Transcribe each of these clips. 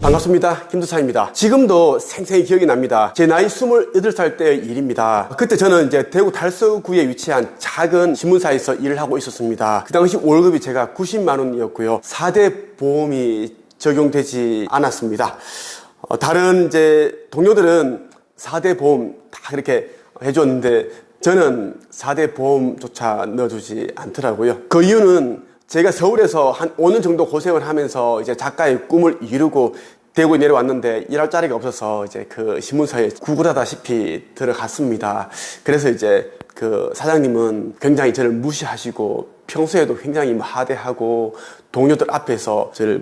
반갑습니다. 김도사입니다. 지금도 생생히 기억이 납니다. 제 나이 28살 때의 일입니다. 그때 저는 이제 대구 달서구에 위치한 작은 신문사에서 일을 하고 있었습니다. 그 당시 월급이 제가 90만 원이었고요. 4대 보험이 적용되지 않았습니다. 다른 이제 동료들은 4대 보험 다 그렇게 해줬는데 저는 4대 보험조차 넣어주지 않더라고요. 그 이유는 제가 서울에서 한 5년 정도 고생을 하면서 이제 작가의 꿈을 이루고 대구에 내려왔는데 일할 자리가 없어서 이제 그 신문사에 구걸하다시피 들어갔습니다. 그래서 이제 그 사장님은 굉장히 저를 무시하시고 평소에도 굉장히 하대하고 동료들 앞에서 저를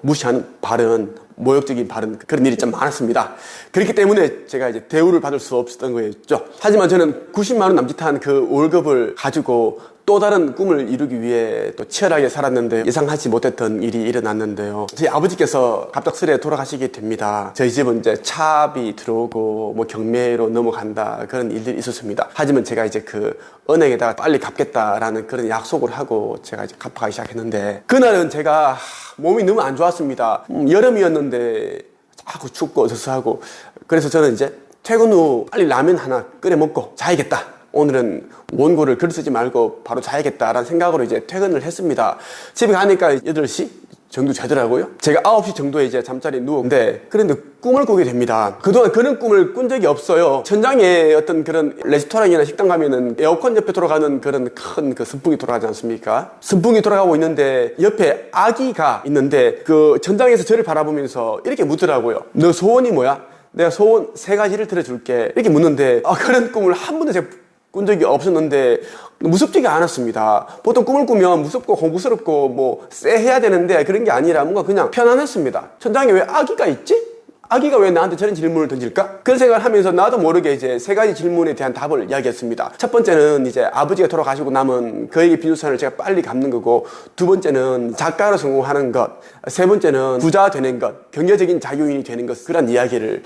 무시하는 발언, 모욕적인 발언, 그런 일이 좀 많았습니다. 그렇기 때문에 제가 이제 대우를 받을 수 없었던 거였죠. 하지만 저는 90만 원 남짓한 그 월급을 가지고 또 다른 꿈을 이루기 위해 또 치열하게 살았는데 예상하지 못했던 일이 일어났는데요. 저희 아버지께서 갑작스레 돌아가시게 됩니다. 저희 집은 이제 차압이 들어오고 경매로 넘어간다 그런 일들이 있었습니다. 하지만 제가 이제 그 은행에다가 빨리 갚겠다라는 그런 약속을 하고 제가 이제 갚아가기 시작했는데 그날은 제가 몸이 너무 안 좋았습니다. 여름이었는데 자꾸 춥고 어서서하고 그래서 저는 이제 퇴근 후 빨리 라면 하나 끓여 먹고 자야겠다. 오늘은 원고를 글 쓰지 말고 바로 자야겠다라는 생각으로 이제 퇴근을 했습니다. 집에 가니까 8시 정도 되더라고요. 제가 9시 정도에 이제 잠자리에 누웠는데 그런데 꿈을 꾸게 됩니다. 그동안 그런 꿈을 꾼 적이 없어요. 천장에 어떤 그런 레스토랑이나 식당 가면은 에어컨 옆에 돌아가는 그런 큰 그 선풍기 돌아가지 않습니까? 선풍기 돌아가고 있는데 옆에 아기가 있는데 그 천장에서 저를 바라보면서 이렇게 묻더라고요. 너 소원이 뭐야? 내가 소원 3가지를 들어줄게. 이렇게 묻는데 그런 꿈을 한 번도 제가 꾼 적이 없었는데 무섭지가 않았습니다. 보통 꿈을 꾸면 무섭고 공부스럽고 쎄해야 되는데 그런 게 아니라 뭔가 그냥 편안했습니다. 천장에 왜 아기가 있지? 아기가 왜 나한테 저런 질문을 던질까? 그런 생각을 하면서 나도 모르게 이제 3가지 질문에 대한 답을 이야기했습니다. 첫 번째는 이제 아버지가 돌아가시고 남은 그에게 빚유산을 제가 빨리 갚는 거고, 두 번째는 작가로 성공하는 것, 세 번째는 부자 되는 것, 경제적인 자유인이 되는 것, 그런 이야기를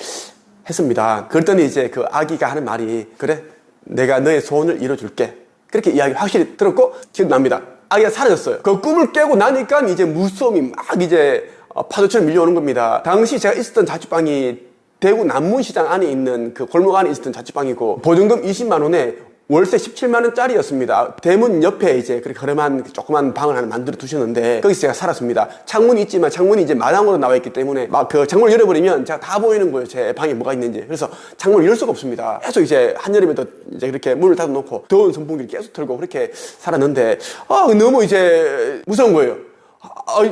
했습니다. 그랬더니 이제 그 아기가 하는 말이 그래? 내가 너의 소원을 이뤄줄게. 그렇게 이야기 확실히 들었고 기억납니다. 아기가 사라졌어요. 그 꿈을 깨고 나니까 이제 무서움이 막 이제 파도처럼 밀려오는 겁니다. 당시 제가 있었던 자취방이 대구 남문시장 안에 있는 그 골목 안에 있었던 자취방이고 보증금 20만 원에 월세 17만 원짜리였습니다. 대문 옆에 이제 그렇게 허름한 조그만 방을 하나 만들어 두셨는데 거기서 제가 살았습니다. 창문이 있지만 창문이 이제 마당으로 나와 있기 때문에 막 그 창문을 열어버리면 제가 다 보이는 거예요. 제 방에 뭐가 있는지. 그래서 창문을 열 수가 없습니다. 계속 이제 한여름에도 이제 그렇게 문을 닫아놓고 더운 선풍기를 계속 틀고 그렇게 살았는데 너무 이제 무서운 거예요.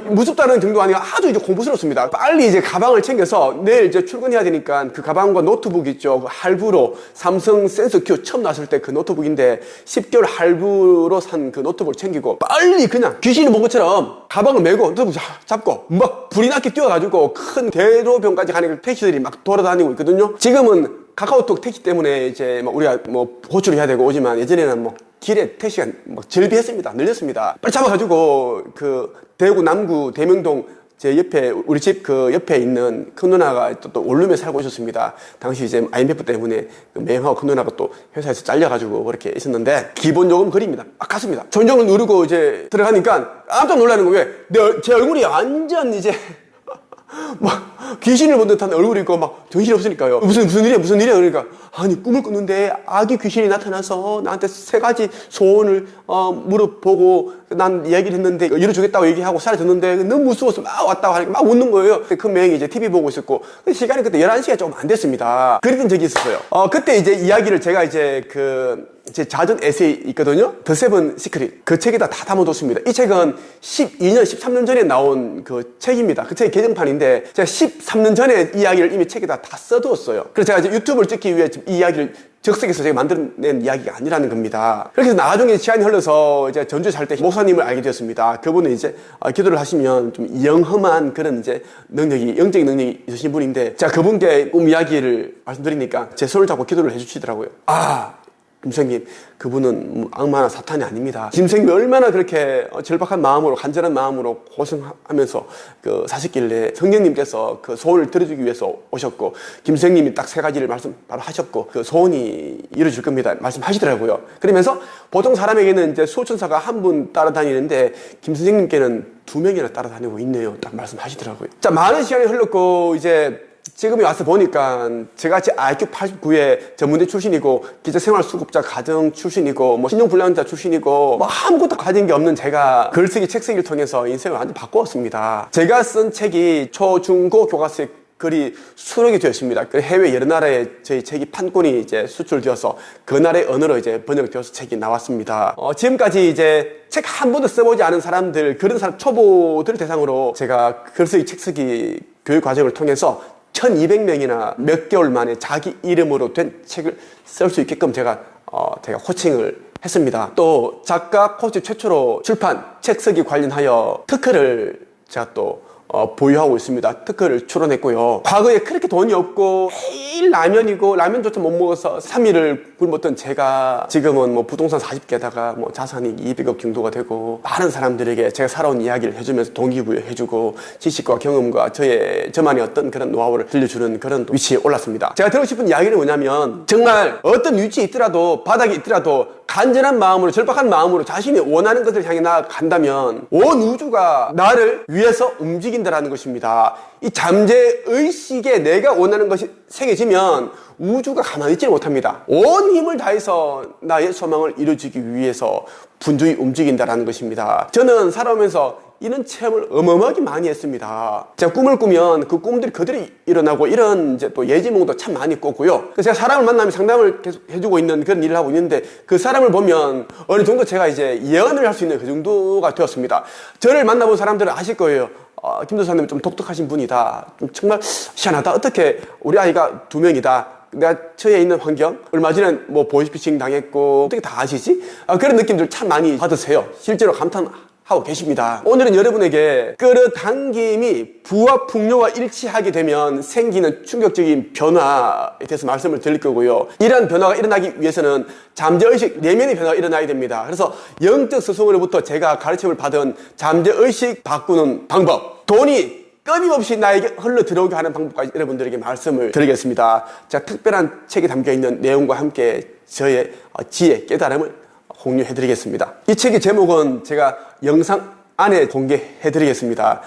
무섭다는 정도가 아니라 아주 이제 공부스럽습니다. 빨리 이제 가방을 챙겨서 내일 이제 출근해야 되니까 그 가방과 노트북 있죠. 그 할부로 삼성 센서큐 처음 나왔을 때 그 노트북인데 10개월 할부로 산 그 노트북을 챙기고 빨리 그냥 귀신이 본 것처럼 가방을 메고 노트북 잡고 막 불이 나게 뛰어가지고 큰 대로변까지 가는 택시들이 막 돌아다니고 있거든요. 지금은 카카오톡 택시 때문에 이제 우리가 호출을 해야 되고 오지만 예전에는 길에 택시가 절비했습니다. 늘렸습니다. 빨리 잡아가지고 그 대구 남구 대명동 제 옆에 우리 집 그 옆에 있는 큰 누나가 또 원룸에 살고 있었습니다. 당시 이제 IMF 때문에 그 매형하고 큰 누나가 또 회사에서 잘려가지고 그렇게 있었는데 기본 요금 거리입니다. 갔습니다. 전정을 누르고 이제 들어가니까 깜짝 놀라는 거예요. 제 얼굴이 완전 이제 귀신을 본 듯한 얼굴이고 정신이 없으니까요. 무슨 일이야 그러니까 아니 꿈을 꿨는데 아기 귀신이 나타나서 나한테 3가지 소원을 물어보고 난 이야기를 했는데 이뤄주겠다고 얘기하고 사라졌는데 너무 무서워서 막 왔다고 하니까 막 웃는 거예요. 그 매형이 이제 TV 보고 있었고 시간이 그때 11시가 조금 안 됐습니다. 그랬던 적이 있었어요. 그때 이제 이야기를 제가 이제 제 자전 에세이 있거든요. The Seven Secret. 그 책에다 다 담아뒀습니다. 이 책은 12년, 13년 전에 나온 그 책입니다. 그 책이 개정판인데 제가 13년 전에 이야기를 이미 책에다 다 써두었어요. 그래서 제가 이제 유튜브를 찍기 위해 이 이야기를 적석에서 제가 만들어낸 이야기가 아니라는 겁니다. 그래서 나중에 시간이 흘러서 이제 전주에 살 때 목사님을 알게 되었습니다. 그분은 이제 기도를 하시면 좀 영험한 그런 이제 영적인 능력이 있으신 분인데 제가 그분께 꿈 이야기를 말씀드리니까 제 손을 잡고 기도를 해주시더라고요. 김선생님, 그분은 악마나 사탄이 아닙니다. 김선생님이 얼마나 그렇게 절박한 마음으로, 간절한 마음으로 고생하면서 사셨길래 성령님께서 그 소원을 들어주기 위해서 오셨고, 김선생님이 딱 3가지를 말씀 바로 하셨고, 그 소원이 이루어질 겁니다 말씀하시더라고요. 그러면서 보통 사람에게는 이제 수호천사가 한 분 따라다니는데 김선생님께는 2명이나 따라다니고 있네요. 딱 말씀하시더라고요. 자, 많은 시간이 흘렀고 이제 지금에 와서 보니까 제가 IQ 89의 전문대 출신이고 기자생활수급자 가정 출신이고 뭐 신용불량자 출신이고 뭐 아무것도 가진 게 없는 제가 글쓰기 책쓰기를 통해서 인생을 완전히 바꾸었습니다. 제가 쓴 책이 초, 중, 고 교과서에 글이 수록이 되었습니다. 그 해외 여러 나라에 저희 책이 판권이 이제 수출되어서 그 나라의 언어로 이제 번역되어서 책이 나왔습니다. 지금까지 이제 책 한 번도 써보지 않은 사람들, 그런 사람 초보들 대상으로 제가 글쓰기 책쓰기 교육 과정을 통해서 1200명이나 몇 개월 만에 자기 이름으로 된 책을 쓸 수 있게끔 제가 코칭을 했습니다. 또 작가 코치 최초로 출판 책 쓰기 관련하여 특허를 제가 또 보유하고 있습니다. 특허를 출원했고요. 과거에 그렇게 돈이 없고 매일 라면이고 라면조차 못 먹어서 3일을 굶었던 제가 지금은 뭐 부동산 40개다가 뭐 자산이 200억 정도가 되고 많은 사람들에게 제가 살아온 이야기를 해주면서 동기부여해주고 지식과 경험과 저만의 어떤 그런 노하우를 들려주는 그런 위치에 올랐습니다. 제가 드리고 싶은 이야기는 뭐냐면 정말 어떤 위치에 있더라도 바닥에 있더라도 간절한 마음으로 절박한 마음으로 자신이 원하는 것을 향해 나아간다면 온 우주가 나를 위해서 움직인다라는 것입니다. 이 잠재의식에 내가 원하는 것이 새겨지면 우주가 가만히 있지 못합니다. 온 힘을 다해서 나의 소망을 이루어지기 위해서 분주히 움직인다라는 것입니다. 저는 살아오면서 이런 체험을 어마어마하게 많이 했습니다. 제가 꿈을 꾸면 그 꿈들이 그대로 일어나고 이런 이제 또 예지몽도 참 많이 꿨고요. 그래서 제가 사람을 만나면 상담을 계속 해주고 있는 그런 일을 하고 있는데 그 사람을 보면 어느 정도 제가 이제 예언을 할 수 있는 그 정도가 되었습니다. 저를 만나본 사람들은 아실 거예요. 김 도사님 좀 독특하신 분이다. 좀 정말 희한하다. 어떻게 우리 아이가 2명이다. 내가 처해 있는 환경, 얼마 전에 뭐 보이스피싱 당했고 어떻게 다 아시지? 그런 느낌들 참 많이 받으세요. 실제로 감탄하고 계십니다. 오늘은 여러분에게 끌어당김이 부와 풍요와 일치하게 되면 생기는 충격적인 변화에 대해서 말씀을 드릴 거고요. 이러한 변화가 일어나기 위해서는 잠재의식 내면의 변화가 일어나야 됩니다. 그래서 영적 스승으로부터 제가 가르침을 받은 잠재의식 바꾸는 방법, 돈이 끊임없이 나에게 흘러 들어오게 하는 방법까지 여러분들에게 말씀을 드리겠습니다. 제가 특별한 책에 담겨있는 내용과 함께 저의 지혜, 깨달음을 공유해드리겠습니다. 이 책의 제목은 제가 영상 안에 공개해드리겠습니다.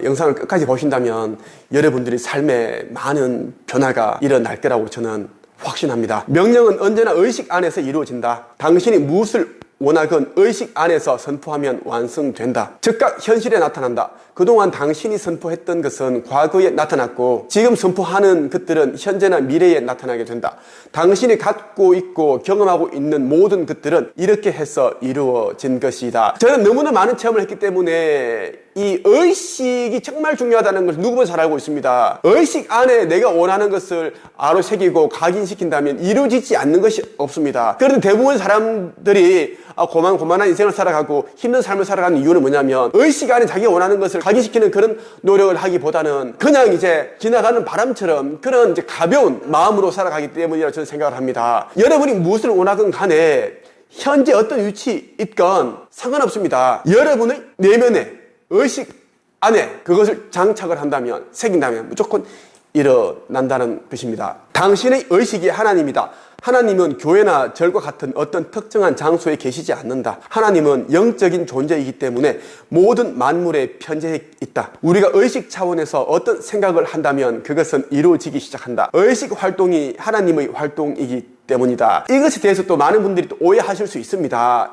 영상을 끝까지 보신다면 여러분들의 삶에 많은 변화가 일어날 거라고 저는 확신합니다. 명령은 언제나 의식 안에서 이루어진다. 당신이 무엇을 원하건 의식 안에서 선포하면 완성된다. 즉각 현실에 나타난다. 그동안 당신이 선포했던 것은 과거에 나타났고 지금 선포하는 것들은 현재나 미래에 나타나게 된다. 당신이 갖고 있고 경험하고 있는 모든 것들은 이렇게 해서 이루어진 것이다. 저는 너무나 많은 체험을 했기 때문에 이 의식이 정말 중요하다는 것을 누구보다 잘 알고 있습니다. 의식 안에 내가 원하는 것을 아로 새기고 각인시킨다면 이루어지지 않는 것이 없습니다. 그런데 대부분 사람들이 고만고만한 인생을 살아가고 힘든 삶을 살아가는 이유는 뭐냐면 의식 안에 자기가 원하는 것을 각인시키는 그런 노력을 하기보다는 그냥 이제 지나가는 바람처럼 그런 이제 가벼운 마음으로 살아가기 때문이라고 저는 생각을 합니다. 여러분이 무엇을 원하건 간에 현재 어떤 위치에 있건 상관없습니다. 여러분의 내면에 의식 안에 그것을 장착을 한다면, 새긴다면 무조건 일어난다는 것입니다. 당신의 의식이 하나님이다. 하나님은 교회나 절과 같은 어떤 특정한 장소에 계시지 않는다. 하나님은 영적인 존재이기 때문에 모든 만물에 편재해 있다. 우리가 의식 차원에서 어떤 생각을 한다면 그것은 이루어지기 시작한다. 의식 활동이 하나님의 활동이기 때문이다. 이것에 대해서 또 많은 분들이 또 오해하실 수 있습니다.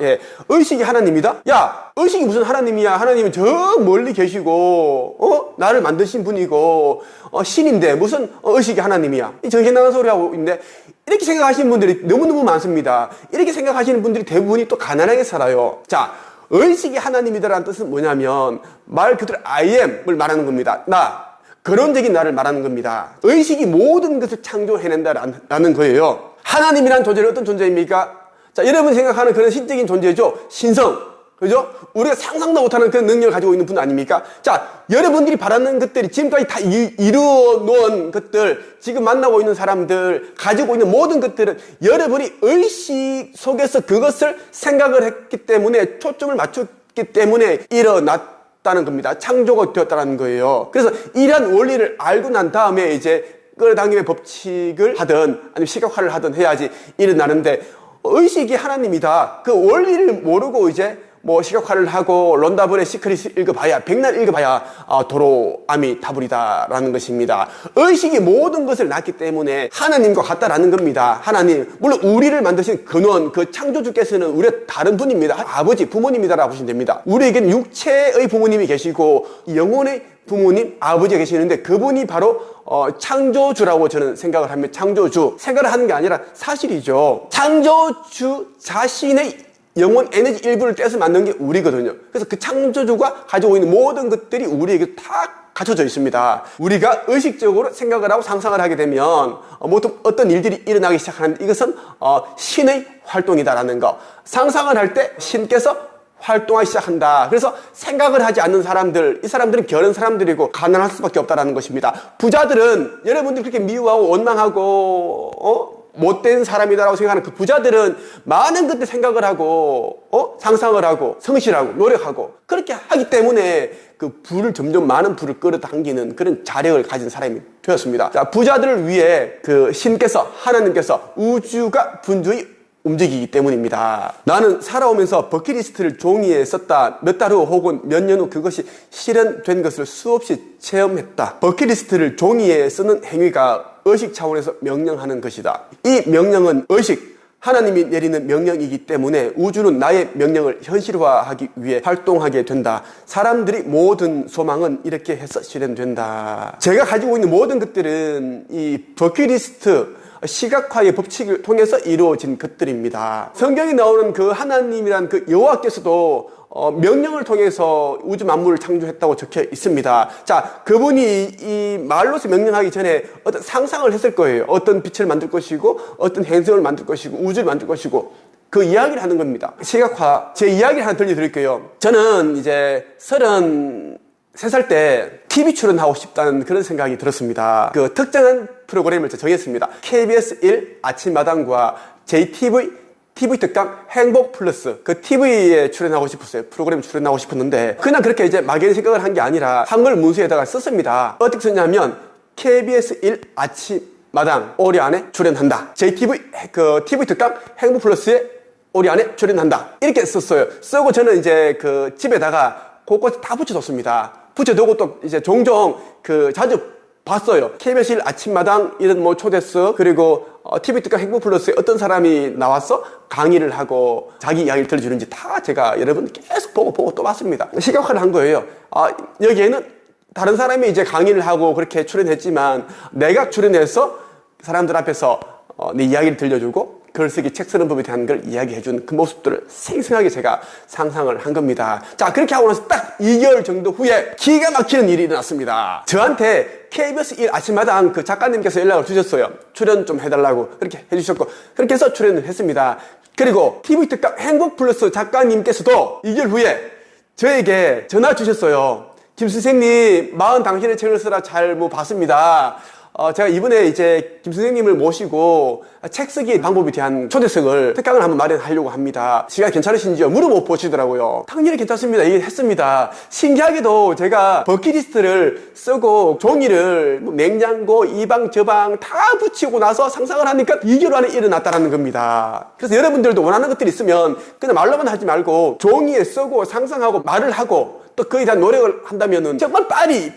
의식이 하나님이다? 야, 의식이 무슨 하나님이야? 하나님은 저 멀리 계시고 나를 만드신 분이고 신인데 무슨 의식이 하나님이야? 이 정신나간 소리 하고 있는데 이렇게 생각하시는 분들이 너무너무 많습니다. 이렇게 생각하시는 분들이 대부분이 또 가난하게 살아요. 자, 의식이 하나님이다라는 뜻은 뭐냐면 말 그대로 I am을 말하는 겁니다. 근원적인 나를 말하는 겁니다. 의식이 모든 것을 창조해낸다라는 거예요. 하나님이란 존재는 어떤 존재입니까? 자, 여러분이 생각하는 그런 신적인 존재죠. 신성, 그죠? 우리가 상상도 못하는 그런 능력을 가지고 있는 분 아닙니까? 자, 여러분들이 바라는 것들이 지금까지 다 이루어 놓은 것들, 지금 만나고 있는 사람들, 가지고 있는 모든 것들은 여러분이 의식 속에서 그것을 생각을 했기 때문에, 초점을 맞췄기 때문에 일어났다는 겁니다. 창조가 되었다는 거예요. 그래서 이러한 원리를 알고 난 다음에 이제 끌어당김의 법칙을 하든 아니면 시각화를 하든 해야지 일어나는데, 의식이 하나님이다. 그 원리를 모르고 이제 뭐 시각화를 하고 론다블의 시크릿을 읽어봐야, 백날 읽어봐야 도로 암이 다불이다라는 것입니다. 의식이 모든 것을 낳기 때문에 하나님과 같다라는 겁니다. 하나님, 물론 우리를 만드신 근원, 그 창조주께서는 우리의 다른 분입니다. 아버지, 부모님이다라고 보시면 됩니다. 우리에게는 육체의 부모님이 계시고 영혼의 부모님, 아버지가 계시는데 그분이 바로 창조주라고 저는 생각을 합니다. 창조주. 생각을 하는 게 아니라 사실이죠. 창조주 자신의 영혼 에너지 일부를 떼서 만든 게 우리거든요. 그래서 그 창조주가 가지고 있는 모든 것들이 우리에게 다 갖춰져 있습니다. 우리가 의식적으로 생각을 하고 상상을 하게 되면 어떤 일들이 일어나기 시작하는데, 이것은 신의 활동이다라는 거. 상상을 할 때 신께서 활동하기 시작한다. 그래서 생각을 하지 않는 사람들, 이 사람들은 게으른 사람들이고 가난할 수밖에 없다라는 것입니다. 부자들은, 여러분들이 그렇게 미워하고 원망하고 못된 사람이다라고 생각하는 그 부자들은 많은 것들 생각을 하고 상상을 하고 성실하고 노력하고 그렇게 하기 때문에 그 불을 점점 많은 불을 끌어당기는 그런 자력을 가진 사람이 되었습니다. 자, 부자들을 위해 그 신께서, 하나님께서 우주가 분주히 움직이기 때문입니다. 나는 살아오면서 버킷리스트를 종이에 썼다. 몇 달 후 혹은 몇 년 후 그것이 실현된 것을 수없이 체험했다. 버킷리스트를 종이에 쓰는 행위가 의식 차원에서 명령하는 것이다. 이 명령은 의식, 하나님이 내리는 명령이기 때문에 우주는 나의 명령을 현실화하기 위해 활동하게 된다. 사람들이 모든 소망은 이렇게 해서 실현된다. 제가 가지고 있는 모든 것들은 이 버킷리스트, 시각화의 법칙을 통해서 이루어진 것들입니다. 성경에 나오는 그 하나님이란 그 여호와께서도 명령을 통해서 우주 만물을 창조했다고 적혀 있습니다. 자, 그분이 이 말로서 명령하기 전에 어떤 상상을 했을 거예요. 어떤 빛을 만들 것이고, 어떤 행성을 만들 것이고, 우주를 만들 것이고, 그 이야기를 하는 겁니다. 시각화, 제 이야기를 하나 들려드릴게요. 저는 이제 33살 때 TV 출연하고 싶다는 그런 생각이 들었습니다. 그 특정한 프로그램을 정했습니다. KBS 1 아침마당과 JTV TV 특강 행복 플러스, 그 TV에 출연하고 싶었어요. 프로그램에 출연하고 싶었는데 그냥 그렇게 이제 막연히 생각을 한 게 아니라 한글 문서에다가 썼습니다. 어떻게 썼냐면 KBS 1 아침마당 올해 안에 출연한다. JTV 그 TV 특강 행복 플러스에 올해 안에 출연한다. 이렇게 썼어요. 쓰고 저는 이제 그 집에다가 곳곳에 다 붙여뒀습니다. 붙여두고 또 이제 종종 그 자주 봤어요. KBS 1 아침마당 이런 뭐 초대석, 그리고 TV 특강 행복 플러스에 어떤 사람이 나와서 강의를 하고 자기 이야기를 들려주는지 다 제가 여러분 계속 보고 또 봤습니다. 시각화를 한 거예요. 여기에는 다른 사람이 이제 강의를 하고 그렇게 출연했지만 내가 출연해서 사람들 앞에서 내 이야기를 들려주고 글쓰기, 책 쓰는 법에 대한 걸 이야기해준 그 모습들을 생생하게 제가 상상을 한 겁니다. 자, 그렇게 하고 나서 딱 2개월 정도 후에 기가 막히는 일이 일어났습니다. 저한테 KBS 1 아침마당 그 작가님께서 연락을 주셨어요. 출연 좀 해달라고 그렇게 해주셨고, 그렇게 해서 출연을 했습니다. 그리고 TV 특강 행복 플러스 작가님께서도 2개월 후에 저에게 전화 주셨어요. 김 선생님, 마흔 당신의 책을 쓰라 잘 봤습니다. 제가 이번에 이제 김 선생님을 모시고 책 쓰기 방법에 대한 초대석을 특강을 한번 마련하려고 합니다. 시간 괜찮으신지요? 물어보시더라고요. 당연히 괜찮습니다. 얘기했습니다. 신기하게도 제가 버킷리스트를 쓰고 종이를 냉장고, 이 방, 저 방 다 붙이고 나서 상상을 하니까 2개월 안에 일어났다는 겁니다. 그래서 여러분들도 원하는 것들이 있으면 그냥 말로만 하지 말고 종이에 쓰고 상상하고 말을 하고 또 그에 대한 노력을 한다면은 정말 빨리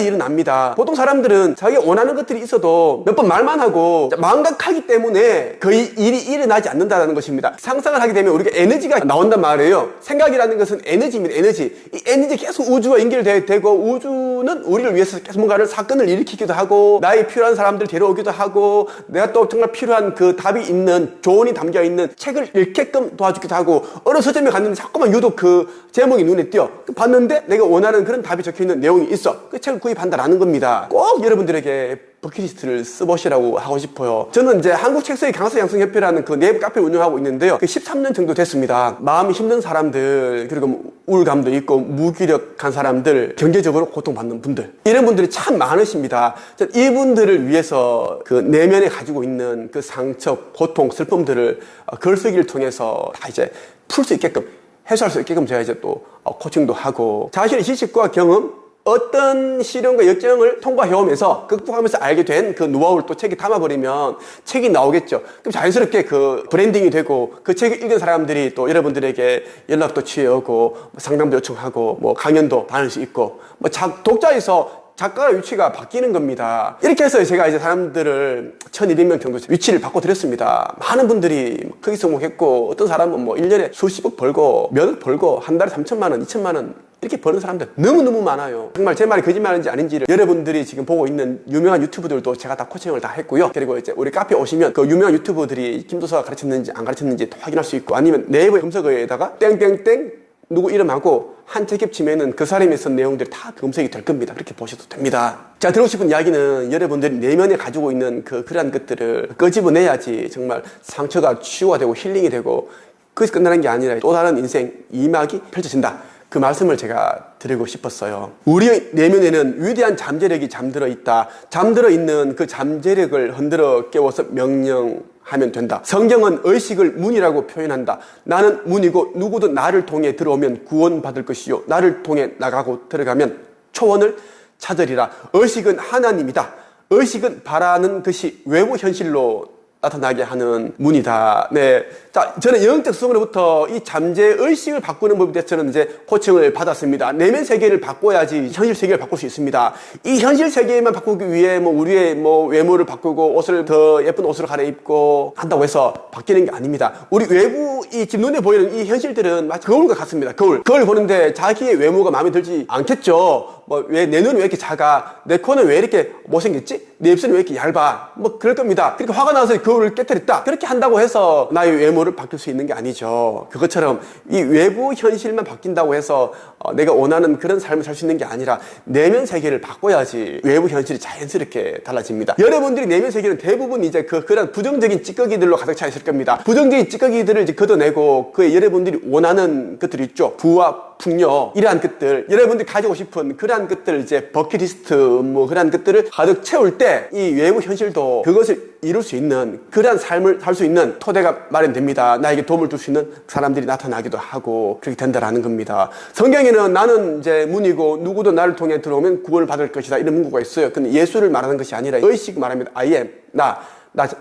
일어납니다. 보통 사람들은 자기가 원하는 것들이 있어도 몇 번 말만 하고 망각하기 때문에 거의 일이 일어나지 않는다는 것입니다. 상상을 하게 되면 우리가 에너지가 나온단 말이에요. 생각이라는 것은 에너지입니다. 에너지. 이 에너지 계속 우주와 연결되고 우주는 우리를 위해서 계속 뭔가를 사건을 일으키기도 하고 나의 필요한 사람들 데려오기도 하고 내가 또 정말 필요한 그 답이 있는 조언이 담겨있는 책을 읽게끔 도와주기도 하고 어느 서점에 갔는데 자꾸만 유독 그 제목이 눈에 띄어. 봤는데 내가 원하는 그런 답이 적혀있는 내용이 있어. 그 책을 구입한다라는 겁니다. 꼭 여러분들에게 버킷리스트를 써보시라고 하고 싶어요. 저는 이제 한국책서의 강서 양성협회라는 그 내부 카페를 운영하고 있는데요. 13년 정도 됐습니다. 마음이 힘든 사람들, 그리고 우울감도 있고 무기력한 사람들, 경제적으로 고통받는 분들, 이런 분들이 참 많으십니다. 이분들을 위해서 그 내면에 가지고 있는 그 상처, 고통, 슬픔들을 글쓰기를 통해서 다 이제 풀 수 있게끔, 해소할 수 있게끔 제가 이제 또 코칭도 하고, 자신의 지식과 경험, 어떤 시련과 역경을 통과해오면서 극복하면서 알게 된 그 노하우를 또 책에 담아버리면 책이 나오겠죠. 그럼 자연스럽게 그 브랜딩이 되고, 그 책을 읽은 사람들이 또 여러분들에게 연락도 취해오고, 상담도 요청하고, 뭐 강연도 다닐 수 있고, 뭐 독자에서 작가의 위치가 바뀌는 겁니다. 이렇게 해서 제가 이제 사람들을 1200명 정도 위치를 바꿔드렸습니다. 많은 분들이 크게 성공했고, 어떤 사람은 뭐 1년에 수십억 벌고, 몇억 벌고, 한 달에 3천만 원, 2천만 원 이렇게 버는 사람들 너무너무 많아요. 정말 제 말이 거짓말인지 아닌지를 여러분들이 지금 보고 있는 유명한 유튜브들도 제가 다 코칭을 다 했고요. 그리고 이제 우리 카페 오시면 그 유명한 유튜버들이 김도서가 가르쳤는지 안 가르쳤는지 또 확인할 수 있고, 아니면 네이버 검색어에다가 땡땡땡 누구 이름하고 한 책 겹치면은 그 사람이 쓴 내용들이 다 검색이 될 겁니다. 그렇게 보셔도 됩니다. 제가 드리고 싶은 이야기는 여러분들이 내면에 가지고 있는 그러한 것들을 끄집어내야지 정말 상처가 치유가 되고 힐링이 되고, 그것이 끝나는 게 아니라 또 다른 인생 2막이 펼쳐진다. 그 말씀을 제가 드리고 싶었어요. 우리의 내면에는 위대한 잠재력이 잠들어 있다. 잠들어 있는 그 잠재력을 흔들어 깨워서 명령하면 된다. 성경은 의식을 문이라고 표현한다. 나는 문이고 누구든 나를 통해 들어오면 구원받을 것이요, 나를 통해 나가고 들어가면 초원을 찾으리라. 의식은 하나님이다. 의식은 바라는 것이 외부 현실로 나타나게 하는 문이다. 네. 자, 저는 영적 수업으로부터 이 잠재의식을 바꾸는 법에 대해서 저는 이제 코칭을 받았습니다. 내면 세계를 바꿔야지 현실 세계를 바꿀 수 있습니다. 이 현실 세계만 바꾸기 위해 뭐 우리의 뭐 외모를 바꾸고 옷을 더 예쁜 옷으로 갈아입고 한다고 해서 바뀌는 게 아닙니다. 우리 외부 이 지금 눈에 보이는 이 현실들은 마치 거울과 같습니다. 거울 보는데 자기의 외모가 마음에 들지 않겠죠. 뭐 왜 내 눈이 왜 이렇게 작아? 내 코는 왜 이렇게 못생겼지? 내 입술은 왜 이렇게 얇아? 뭐 그럴 겁니다. 그렇게 화가 나서 거울을 깨뜨렸다. 그렇게 한다고 해서 나의 외모를 바뀔 수 있는 게 아니죠. 그것처럼 이 외부 현실만 바뀐다고 해서 내가 원하는 그런 삶을 살 수 있는 게 아니라 내면 세계를 바꿔야지 외부 현실이 자연스럽게 달라집니다. 여러분들이 내면 세계는 대부분 이제 그런 부정적인 찌꺼기들로 가득 차 있을 겁니다. 부정적인 찌꺼기들을 이제 걷어내고 그에 여러분들이 원하는 것들이 있죠. 부와 풍요, 이러한 것들, 여러분들이 가지고 싶은 그러한 것들, 이제 버킷리스트 뭐 그러한 것들을 가득 채울 때 이 외부 현실도 그것을 이룰 수 있는 그러한 삶을 살 수 있는 토대가 마련됩니다. 나에게 도움을 줄 수 있는 사람들이 나타나기도 하고 그렇게 된다라는 겁니다. 성경에는 나는 이제 문이고 누구도 나를 통해 들어오면 구원을 받을 것이다, 이런 문구가 있어요. 근데 예수를 말하는 것이 아니라 의식 말합니다. I am, 나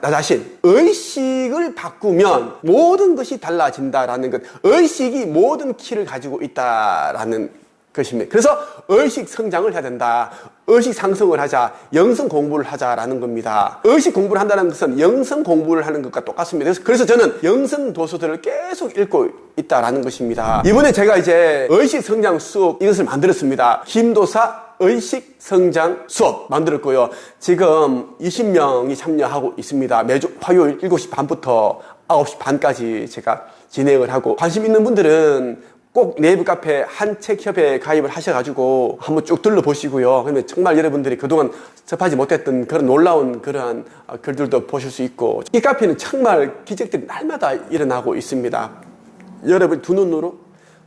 자신. 의식을 바꾸면 모든 것이 달라진다라는 것. 의식이 모든 키를 가지고 있다라는 것입니다. 그래서 의식 성장을 해야 된다. 의식 상승을 하자. 영성 공부를 하자라는 겁니다. 의식 공부를 한다는 것은 영성 공부를 하는 것과 똑같습니다. 그래서 저는 영성 도서들을 계속 읽고 있다라는 것입니다. 이번에 제가 이제 의식 성장 수업 이것을 만들었습니다. 김도사 의식 성장 수업 만들었고요. 지금 20명이 참여하고 있습니다. 매주 화요일 7시 반부터 9시 반까지 제가 진행을 하고, 관심 있는 분들은 꼭 네이버 카페 한책협회에 가입을 하셔가지고 한번 쭉 둘러보시고요. 그러면 정말 여러분들이 그동안 접하지 못했던 그런 놀라운 그러한 글들도 보실 수 있고, 이 카페는 정말 기적들이 날마다 일어나고 있습니다. 여러분 두 눈으로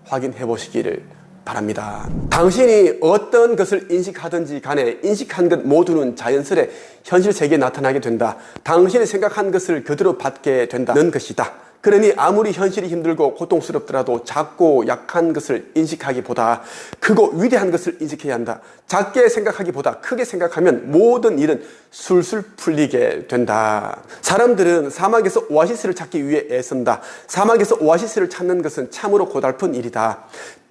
확인해 보시기를 바랍니다. 당신이 어떤 것을 인식하든지 간에 인식한 것 모두는 자연스레 현실 세계에 나타나게 된다. 당신이 생각한 것을 그대로 받게 된다는 것이다. 그러니 아무리 현실이 힘들고 고통스럽더라도 작고 약한 것을 인식하기보다 크고 위대한 것을 인식해야 한다. 작게 생각하기보다 크게 생각하면 모든 일은 술술 풀리게 된다. 사람들은 사막에서 오아시스를 찾기 위해 애쓴다. 사막에서 오아시스를 찾는 것은 참으로 고달픈 일이다.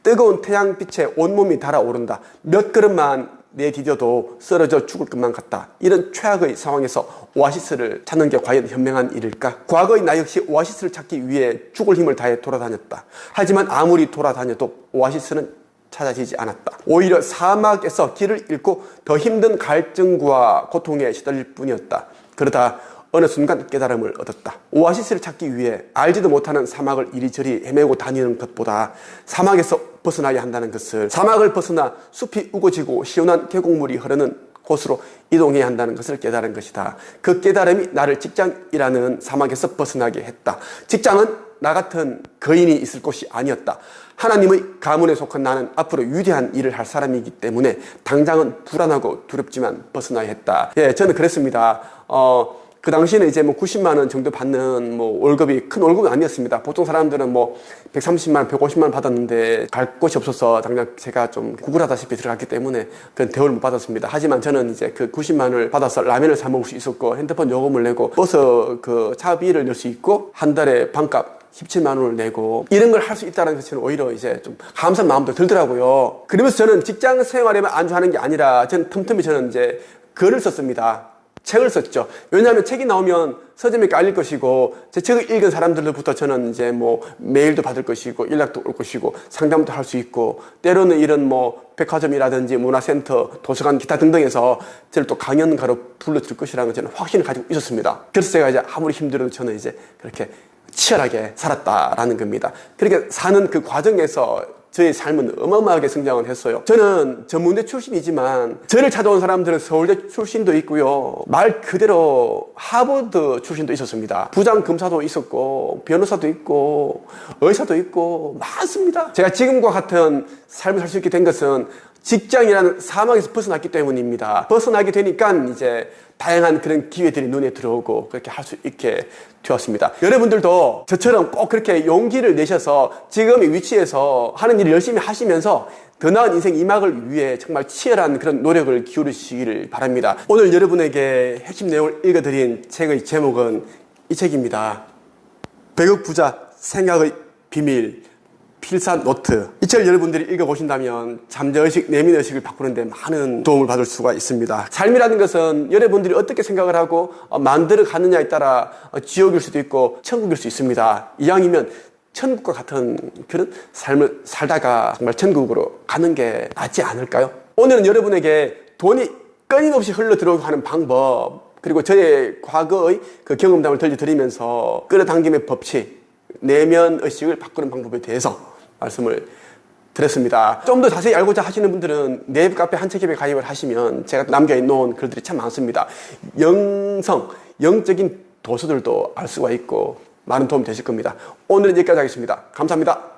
뜨거운 태양빛에 온몸이 달아오른다. 몇 걸음만 내디뎌도 쓰러져 죽을 것만 같다. 이런 최악의 상황에서 오아시스를 찾는 게 과연 현명한 일일까? 과거의 나 역시 오아시스를 찾기 위해 죽을 힘을 다해 돌아다녔다. 하지만 아무리 돌아다녀도 오아시스는 찾아지지 않았다. 오히려 사막에서 길을 잃고 더 힘든 갈증과 고통에 시달릴 뿐이었다. 그러다 어느 순간 깨달음을 얻었다. 오아시스를 찾기 위해 알지도 못하는 사막을 이리저리 헤매고 다니는 것보다 사막에서 벗어나야 한다는 것을, 사막을 벗어나 숲이 우거지고 시원한 계곡물이 흐르는 곳으로 이동해야 한다는 것을 깨달은 것이다. 그 깨달음이 나를 직장이라는 사막에서 벗어나게 했다. 직장은 나 같은 거인이 있을 곳이 아니었다. 하나님의 가문에 속한 나는 앞으로 위대한 일을 할 사람이기 때문에 당장은 불안하고 두렵지만 벗어나야 했다. 예, 저는 그랬습니다. 그 당시에는 이제 뭐 90만 원 정도 받는 뭐 월급이 큰 월급은 아니었습니다. 보통 사람들은 뭐 130만 원, 150만 원 받았는데 갈 곳이 없어서 당장 제가 좀 구글하다시피 들어갔기 때문에 그건 대우를 못 받았습니다. 하지만 저는 이제 그 90만 원을 받아서 라면을 사 먹을 수 있었고 핸드폰 요금을 내고 버스 그 차비를 낼 수 있고 한 달에 반값 17만 원을 내고 이런 걸 할 수 있다는 것은 오히려 이제 좀 감사한 마음도 들더라고요. 그러면서 저는 직장 생활에만 안주하는 게 아니라 틈틈이 저는 이제 글을 썼습니다. 책을 썼죠. 왜냐하면 책이 나오면 서점에 깔릴 것이고 제 책을 읽은 사람들로부터 저는 이제 뭐 메일도 받을 것이고 연락도 올 것이고 상담도 할 수 있고 때로는 이런 뭐 백화점이라든지 문화센터, 도서관, 기타 등등에서 저를 또 강연가로 불러줄 것이라는 저는 확신을 가지고 있었습니다. 그래서 제가 이제 아무리 힘들어도 저는 이제 그렇게 치열하게 살았다라는 겁니다. 그렇게 사는 그 과정에서 저의 삶은 어마어마하게 성장을 했어요. 저는 전문대 출신이지만 저를 찾아온 사람들은 서울대 출신도 있고요. 말 그대로 하버드 출신도 있었습니다. 부장검사도 있었고 변호사도 있고 의사도 있고 많습니다. 제가 지금과 같은 삶을 살 수 있게 된 것은 직장이라는 사막에서 벗어났기 때문입니다. 벗어나게 되니까 이제 다양한 그런 기회들이 눈에 들어오고 그렇게 할 수 있게 되었습니다. 여러분들도 저처럼 꼭 그렇게 용기를 내셔서 지금의 위치에서 하는 일을 열심히 하시면서 더 나은 인생 이막을 위해 정말 치열한 그런 노력을 기울이시기를 바랍니다. 오늘 여러분에게 핵심 내용을 읽어드린 책의 제목은 이 책입니다. 100억 부자 생각의 비밀 필사 노트. 이 책을 여러분들이 읽어보신다면 잠재의식, 내면의식을 바꾸는데 많은 도움을 받을 수가 있습니다. 삶이라는 것은 여러분들이 어떻게 생각을 하고 만들어 가느냐에 따라 지옥일 수도 있고 천국일 수 있습니다. 이왕이면 천국과 같은 그런 삶을 살다가 정말 천국으로 가는 게 낫지 않을까요? 오늘은 여러분에게 돈이 끊임없이 흘러 들어오게 하는 방법, 그리고 저의 과거의 그 경험담을 들려드리면서 끌어당김의 법칙, 내면의식을 바꾸는 방법에 대해서 말씀을 드렸습니다. 좀 더 자세히 알고자 하시는 분들은 네이버 카페 한책협에 가입을 하시면 제가 남겨놓은 글들이 참 많습니다. 영적인 도서들도 알 수가 있고 많은 도움이 되실 겁니다. 오늘은 여기까지 하겠습니다. 감사합니다.